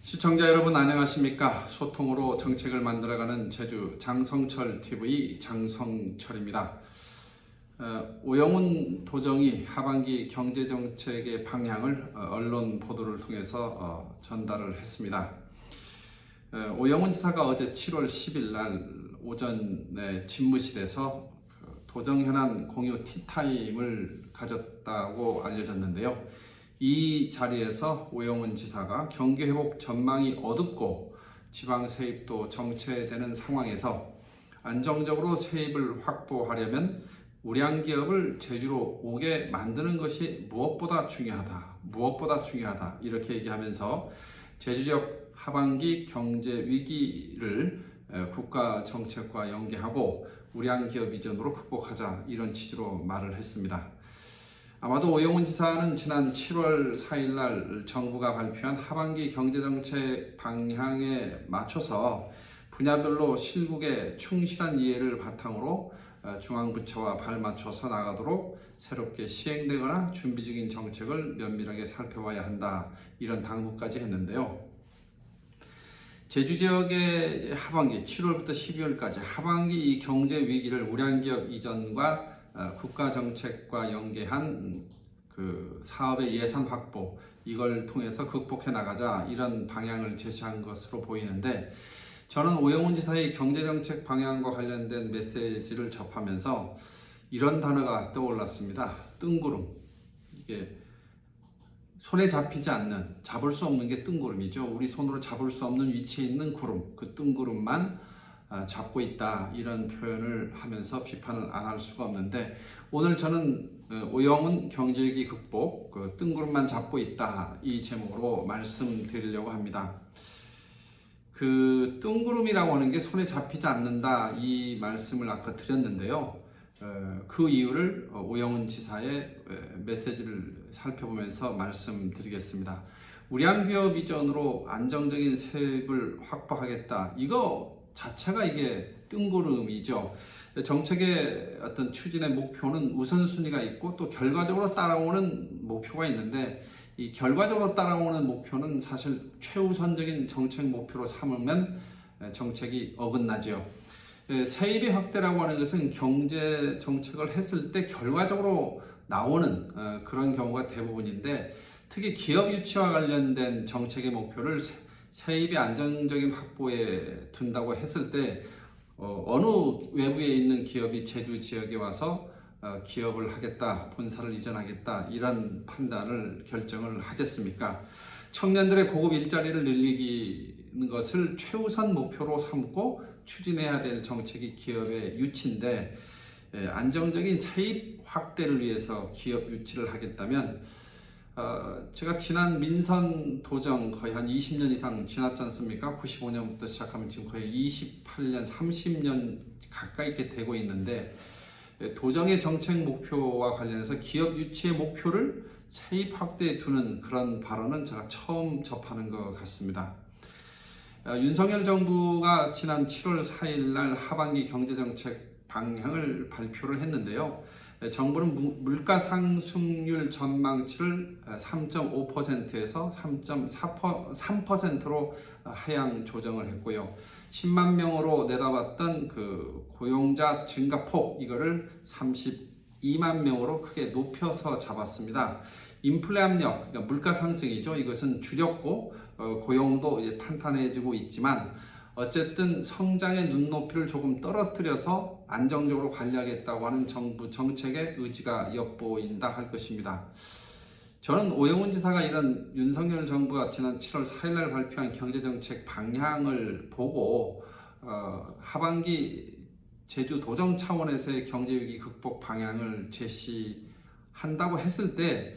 시청자 여러분 안녕하십니까? 소통으로 정책을 만들어가는 제주 장성철 TV 장성철입니다. 오영훈 도정이 하반기 경제정책의 방향을 언론 보도를 통해서 전달을 했습니다. 오영훈 지사가 어제 7월 10일 날 오전에 집무실에서 도정 현안 공유 티타임을 가졌다고 알려졌는데요. 이 자리에서 오영훈 지사가 경기 회복 전망이 어둡고 지방 세입도 정체되는 상황에서 안정적으로 세입을 확보하려면 우량 기업을 제주로 오게 만드는 것이 무엇보다 중요하다 이렇게 얘기하면서 제주 지역 하반기 경제 위기를 국가 정책과 연계하고 우량 기업 이전으로 극복하자 이런 취지로 말을 했습니다. 아마도 오영훈 지사는 지난 7월 4일 날 정부가 발표한 하반기 경제정책 방향에 맞춰서 분야별로 실국의 충실한 이해를 바탕으로 중앙부처와 발맞춰서 나가도록 새롭게 시행되거나 준비 중인 정책을 면밀하게 살펴봐야 한다 이런 당부까지 했는데요. 제주 지역의 하반기 7월부터 12월까지 하반기 이 경제 위기를 우량기업 이전과 국가 정책과 연계한 그 사업의 예산 확보 이걸 통해서 극복해 나가자 이런 방향을 제시한 것으로 보이는데 저는 오영훈 지사의 경제정책 방향과 관련된 메시지를 접하면서 이런 단어가 떠올랐습니다. 뜬구름. 이게 손에 잡히지 않는, 잡을 수 없는 게 뜬구름이죠. 우리 손으로 잡을 수 없는 위치에 있는 구름, 그 뜬구름만 잡고 있다 이런 표현을 하면서 비판을 안 할 수가 없는데 오늘 저는 오영훈 경제위기 극복 그 뜬구름만 잡고 있다 이 제목으로 말씀드리려고 합니다. 그 뜬구름이라고 하는 게 손에 잡히지 않는다 이 말씀을 아까 드렸는데요. 그 이유를 오영훈 지사의 메시지를 살펴보면서 말씀드리겠습니다. 우량기업 이전으로 안정적인 세입을 확보하겠다. 이거 자체가 이게 뜬구름이죠. 정책의 어떤 추진의 목표는 우선순위가 있고 또 결과적으로 따라오는 목표가 있는데 이 결과적으로 따라오는 목표는 사실 최우선적인 정책 목표로 삼으면 정책이 어긋나죠. 세입의 확대라고 하는 것은 경제 정책을 했을 때 결과적으로 나오는 그런 경우가 대부분인데 특히 기업 유치와 관련된 정책의 목표를 세입의 안정적인 확보에 둔다고 했을 때 어느 외부에 있는 기업이 제주 지역에 와서 기업을 하겠다, 본사를 이전하겠다 이런 판단을 결정을 하겠습니까? 청년들의 고급 일자리를 늘리는 것을 최우선 목표로 삼고 추진해야 될 정책이 기업의 유치인데 안정적인 세입 확대를 위해서 기업 유치를 하겠다면 제가 지난 민선 도정 거의 한 20년 이상 지났지 않습니까? 95년부터 시작하면 지금 거의 28년, 30년 가까이 이렇게 되고 있는데 도정의 정책 목표와 관련해서 기업 유치의 목표를 세입 확대에 두는 그런 발언은 제가 처음 접하는 것 같습니다. 윤석열 정부가 지난 7월 4일 날 하반기 경제정책 방향을 발표를 했는데요. 정부는 물가 상승률 전망치를 3.5%에서 3.3%로 하향 조정을 했고요. 10만 명으로 내다봤던 그 고용자 증가폭 이거를 32만 명으로 크게 높여서 잡았습니다. 인플레 압력, 그러니까 물가 상승이죠. 이것은 줄였고 고용도 이제 탄탄해지고 있지만 어쨌든 성장의 눈높이를 조금 떨어뜨려서 안정적으로 관리하겠다고 하는 정부 정책의 의지가 엿보인다 할 것입니다. 저는 오영훈 지사가 이런 윤석열 정부가 지난 7월 4일 날 발표한 경제정책 방향을 보고 하반기 제주 도정 차원에서의 경제위기 극복 방향을 제시한다고 했을 때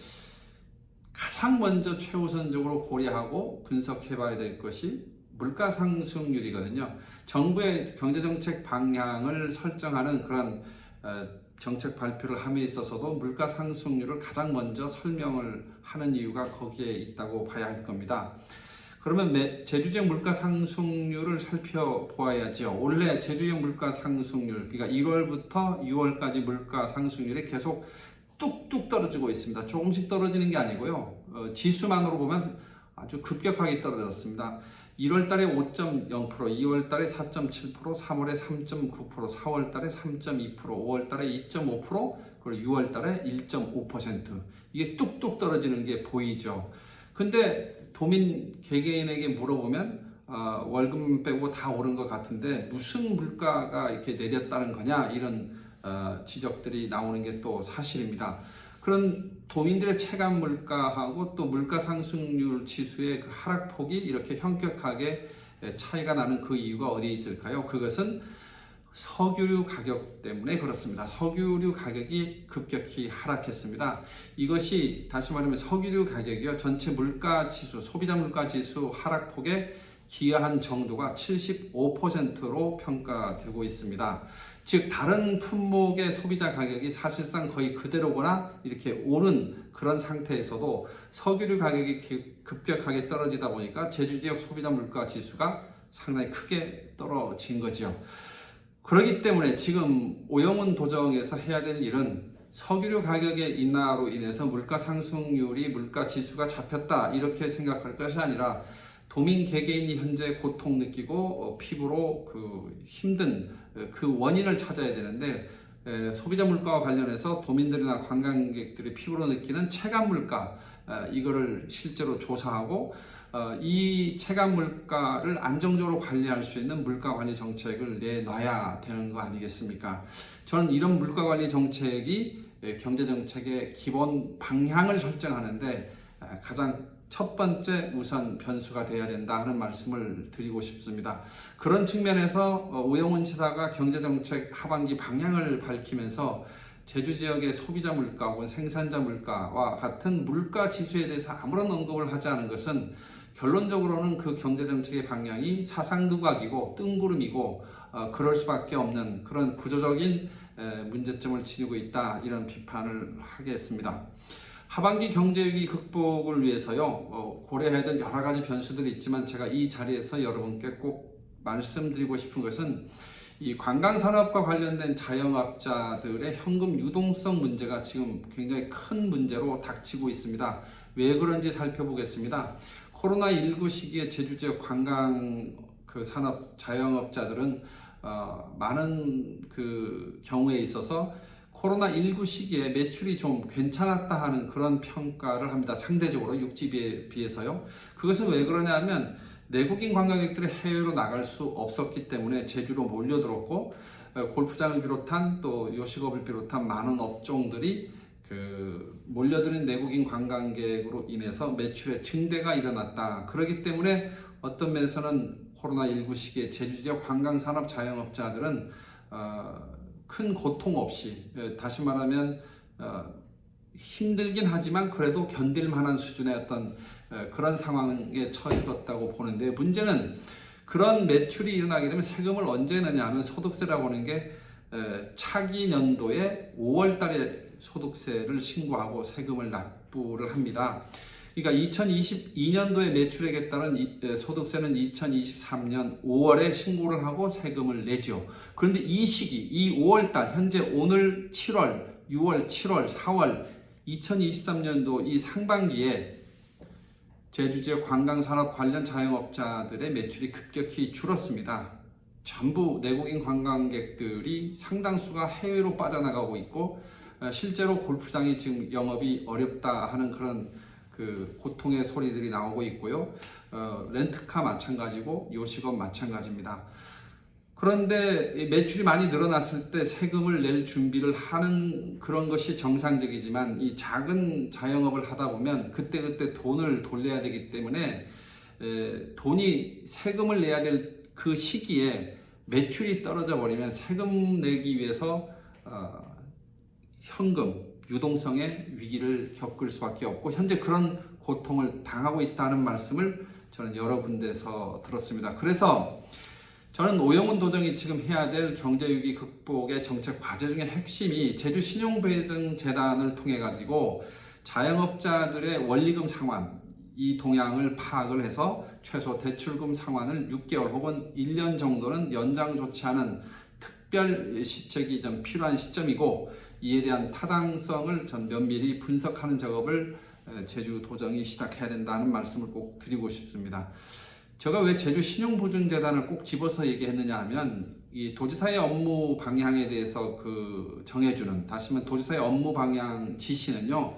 가장 먼저 최우선적으로 고려하고 분석해봐야 될 것이 물가 상승률이거든요. 정부의 경제정책 방향을 설정하는 그런 정책 발표를 함에 있어서도 물가 상승률을 가장 먼저 설명을 하는 이유가 거기에 있다고 봐야 할 겁니다. 그러면 제주지역 물가 상승률을 살펴보아야죠. 원래 제주지역 물가 상승률, 그러니까 1월부터 6월까지 물가 상승률이 계속 뚝뚝 떨어지고 있습니다. 조금씩 떨어지는 게 아니고요. 지수만으로 보면 아주 급격하게 떨어졌습니다. 1월 달에 5.0%, 2월 달에 4.7%, 3월에 3.9%, 4월 달에 3.2%, 5월 달에 2.5%, 그리고 6월 달에 1.5%. 이게 뚝뚝 떨어지는 게 보이죠. 근데 도민 개개인에게 물어보면 월급 빼고 다 오른 것 같은데 무슨 물가가 이렇게 내렸다는 거냐, 이런 지적들이 나오는 게 또 사실입니다. 그런 도민들의 체감 물가하고 또 물가 상승률 지수의 그 하락폭이 이렇게 현격하게 차이가 나는 그 이유가 어디에 있을까요? 그것은 석유류 가격 때문에 그렇습니다. 석유류 가격이 급격히 하락했습니다. 이것이 다시 말하면 석유류 가격이요, 전체 물가 지수, 소비자 물가 지수 하락폭에 기여한 정도가 75%로 평가되고 있습니다. 즉 다른 품목의 소비자 가격이 사실상 거의 그대로거나 이렇게 오른 그런 상태에서도 석유류 가격이 급격하게 떨어지다 보니까 제주 지역 소비자 물가 지수가 상당히 크게 떨어진 거죠. 그렇기 때문에 지금 오영훈 도정에서 해야 될 일은 석유류 가격의 인하로 인해서 물가 상승률이, 물가 지수가 잡혔다 이렇게 생각할 것이 아니라 도민 개개인이 현재 고통 느끼고 피부로 그 힘든 그 원인을 찾아야 되는데, 소비자 물가와 관련해서 도민들이나 관광객들이 피부로 느끼는 체감 물가, 이거를 실제로 조사하고 이 체감 물가를 안정적으로 관리할 수 있는 물가 관리 정책을 내놔야 되는 거 아니겠습니까? 저는 이런 물가 관리 정책이 경제 정책의 기본 방향을 설정하는데 가장 첫 번째 우선 변수가 돼야 된다 하는 말씀을 드리고 싶습니다. 그런 측면에서 오영훈 지사가 경제정책 하반기 방향을 밝히면서 제주 지역의 소비자 물가 혹은 생산자 물가와 같은 물가 지수에 대해서 아무런 언급을 하지 않은 것은 결론적으로는 그 경제정책의 방향이 사상두각이고 뜬구름이고 그럴 수밖에 없는 그런 구조적인 문제점을 지니고 있다, 이런 비판을 하겠습니다. 하반기 경제위기 극복을 위해서요, 고려해야 될 여러 가지 변수들이 있지만 제가 이 자리에서 여러분께 꼭 말씀드리고 싶은 것은 이 관광산업과 관련된 자영업자들의 현금 유동성 문제가 지금 굉장히 큰 문제로 닥치고 있습니다. 왜 그런지 살펴보겠습니다. 코로나19 시기에 제주 지역 관광 그 산업 자영업자들은 많은 그 경우에 있어서 코로나19 시기에 매출이 좀 괜찮았다 하는 그런 평가를 합니다. 상대적으로 육지에 비해서요. 그것은 왜 그러냐면 내국인 관광객들이 해외로 나갈 수 없었기 때문에 제주로 몰려들었고, 골프장을 비롯한 또 요식업을 비롯한 많은 업종들이 그 몰려드는 내국인 관광객으로 인해서 매출의 증대가 일어났다. 그렇기 때문에 어떤 면에서는 코로나19 시기에 제주 지역 관광산업 자영업자들은 큰 고통 없이, 다시 말하면 힘들긴 하지만 그래도 견딜만한 수준의 어떤 그런 상황에 처했었다고 보는데, 문제는 그런 매출이 일어나게 되면 세금을 언제 내냐 하면 소득세라고 하는 게 차기 년도에 5월 달에 소득세를 신고하고 세금을 납부를 합니다. 그러니까 2022년도에 매출액에 따른 소득세는 2023년 5월에 신고를 하고 세금을 내죠. 그런데 이 시기, 이 5월달, 현재 오늘 7월, 6월, 7월, 4월 2023년도 이 상반기에 제주 지역 관광산업 관련 자영업자들의 매출이 급격히 줄었습니다. 전부 내국인 관광객들이 상당수가 해외로 빠져나가고 있고, 실제로 골프장이 지금 영업이 어렵다 하는 그런 그 고통의 소리들이 나오고 있고요. 렌트카 마찬가지고 요식업 마찬가지입니다. 그런데 매출이 많이 늘어났을 때 세금을 낼 준비를 하는 그런 것이 정상적이지만, 이 작은 자영업을 하다 보면 그때그때 돈을 돌려야 되기 때문에 돈이 세금을 내야 될 그 시기에 매출이 떨어져 버리면 세금 내기 위해서 현금 유동성의 위기를 겪을 수밖에 없고, 현재 그런 고통을 당하고 있다는 말씀을 저는 여러 군데서 들었습니다. 그래서 저는 오영훈 도정이 지금 해야 될 경제위기 극복의 정책 과제 중에 핵심이 제주 신용보증재단을 통해 가지고 자영업자들의 원리금 상환, 이 동향을 파악을 해서 최소 대출금 상환을 6개월 혹은 1년 정도는 연장 조치하는 특별 시책이 좀 필요한 시점이고, 이에 대한 타당성을 전 면밀히 분석하는 작업을 제주도정이 시작해야 된다는 말씀을 꼭 드리고 싶습니다. 제가 왜 제주 신용보증재단을 꼭 집어서 얘기했느냐 하면 이 도지사의 업무 방향에 대해서 정해주는, 다시 말하면 도지사의 업무 방향 지시는요,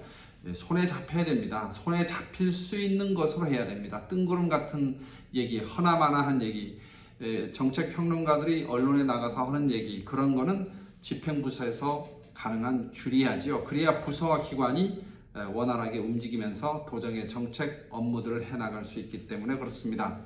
손에 잡혀야 됩니다. 손에 잡힐 수 있는 것으로 해야 됩니다. 뜬구름 같은 얘기, 허나마나한 얘기, 정책평론가들이 언론에 나가서 하는 얘기, 그런 거는 집행부서에서 가능한 줄이야지요. 그래야 부서와 기관이 원활하게 움직이면서 도정의 정책 업무들을 해나갈 수 있기 때문에 그렇습니다.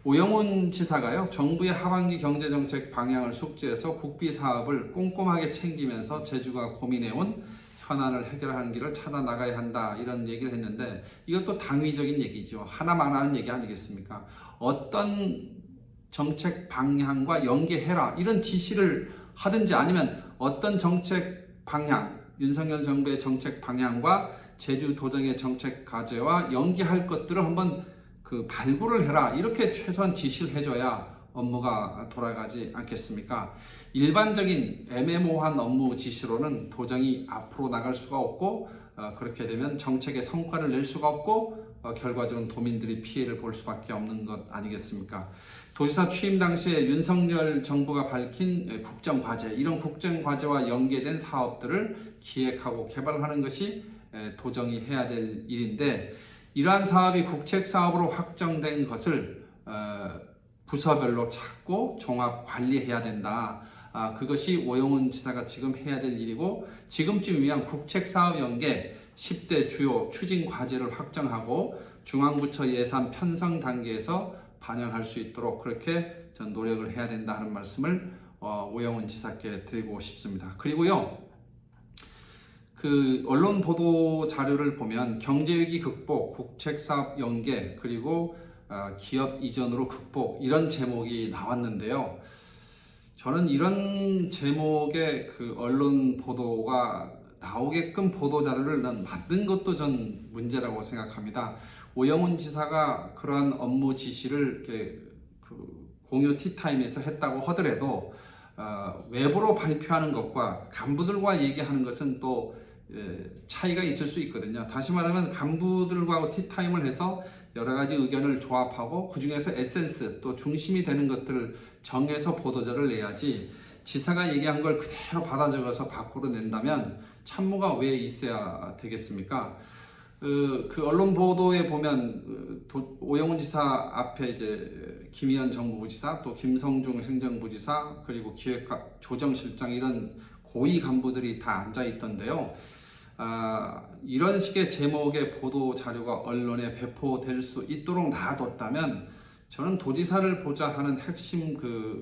오영훈 지사가요, 정부의 하반기 경제정책 방향을 숙지해서 국비 사업을 꼼꼼하게 챙기면서 제주가 고민해온 현안을 해결하는 길을 찾아 나가야 한다, 이런 얘기를 했는데, 이것도 당위적인 얘기죠. 하나만한 얘기 아니겠습니까? 어떤 정책 방향과 연계해라, 이런 지시를 하든지, 아니면 어떤 정책 방향, 윤석열 정부의 정책 방향과 제주도정의 정책 과제와 연계할 것들을 한번 발굴을 해라, 이렇게 최소한 지시를 해줘야 업무가 돌아가지 않겠습니까? 일반적인 애매모호한 업무 지시로는 도정이 앞으로 나갈 수가 없고, 그렇게 되면 정책의 성과를 낼 수가 없고, 결과적으로 도민들이 피해를 볼 수밖에 없는 것 아니겠습니까? 도지사 취임 당시에 윤석열 정부가 밝힌 국정과제, 이런 국정과제와 연계된 사업들을 기획하고 개발하는 것이 도정이 해야 될 일인데, 이러한 사업이 국책사업으로 확정된 것을 부서별로 찾고 종합 관리해야 된다. 그것이 오영훈 지사가 지금 해야 될 일이고, 지금쯤이면 국책사업 연계 10대 주요 추진 과제를 확정하고 중앙부처 예산 편성 단계에서 반영할 수 있도록 그렇게 전 노력을 해야 된다는 말씀을 오영훈 지사께 드리고 싶습니다. 그리고요, 언론 보도 자료를 보면 경제위기 극복, 국책사업 연계, 그리고 기업 이전으로 극복, 이런 제목이 나왔는데요. 저는 이런 제목의 언론 보도가 나오게끔 보도 자료를 만든 것도 전 문제라고 생각합니다. 오영훈 지사가 그러한 업무 지시를 이렇게 공유 티타임에서 했다고 하더라도 외부로 발표하는 것과 간부들과 얘기하는 것은 또 차이가 있을 수 있거든요. 다시 말하면 간부들과 티타임을 해서 여러 가지 의견을 조합하고 그 중에서 에센스, 또 중심이 되는 것들을 정해서 보도자를 내야지, 지사가 얘기한 걸 그대로 받아 적어서 밖으로 낸다면 참모가 왜 있어야 되겠습니까? 언론 보도에 보면 오영훈 지사 앞에 이제 김희연 정부부지사, 또 김성중 행정부지사, 그리고 기획과 조정실장, 이런 고위 간부들이 다 앉아 있던데요. 이런 식의 제목의 보도 자료가 언론에 배포될 수 있도록 놔뒀다면 저는 도지사를 보좌 하는 핵심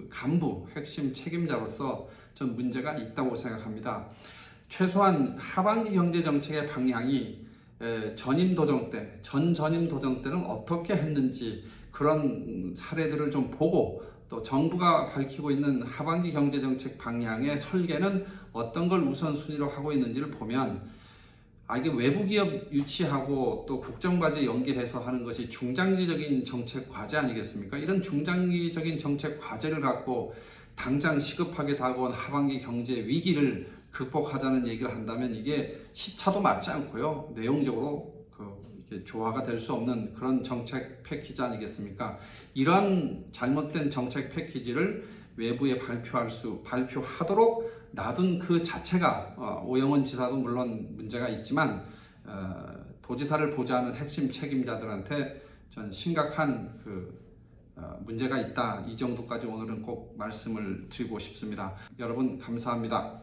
간부, 핵심 책임자로서 전 문제가 있다고 생각합니다. 최소한 하반기 경제정책의 방향이 전임 도정 때, 전임 도정 때는 어떻게 했는지 그런 사례들을 좀 보고, 또 정부가 밝히고 있는 하반기 경제정책 방향의 설계는 어떤 걸 우선순위로 하고 있는지를 보면, 이게 외부 기업 유치하고 또 국정과제 연계해서 하는 것이 중장기적인 정책 과제 아니겠습니까? 이런 중장기적인 정책 과제를 갖고 당장 시급하게 다가온 하반기 경제 위기를 극복하자는 얘기를 한다면 이게 시차도 맞지 않고요, 내용적으로 이렇게 조화가 될 수 없는 그런 정책 패키지 아니겠습니까? 이런 잘못된 정책 패키지를 외부에 발표하도록 놔둔 그 자체가 오영훈 지사도 물론 문제가 있지만 도지사를 보좌하는 핵심 책임자들한테 전 심각한 문제가 있다, 이 정도까지 오늘은 꼭 말씀을 드리고 싶습니다. 여러분 감사합니다.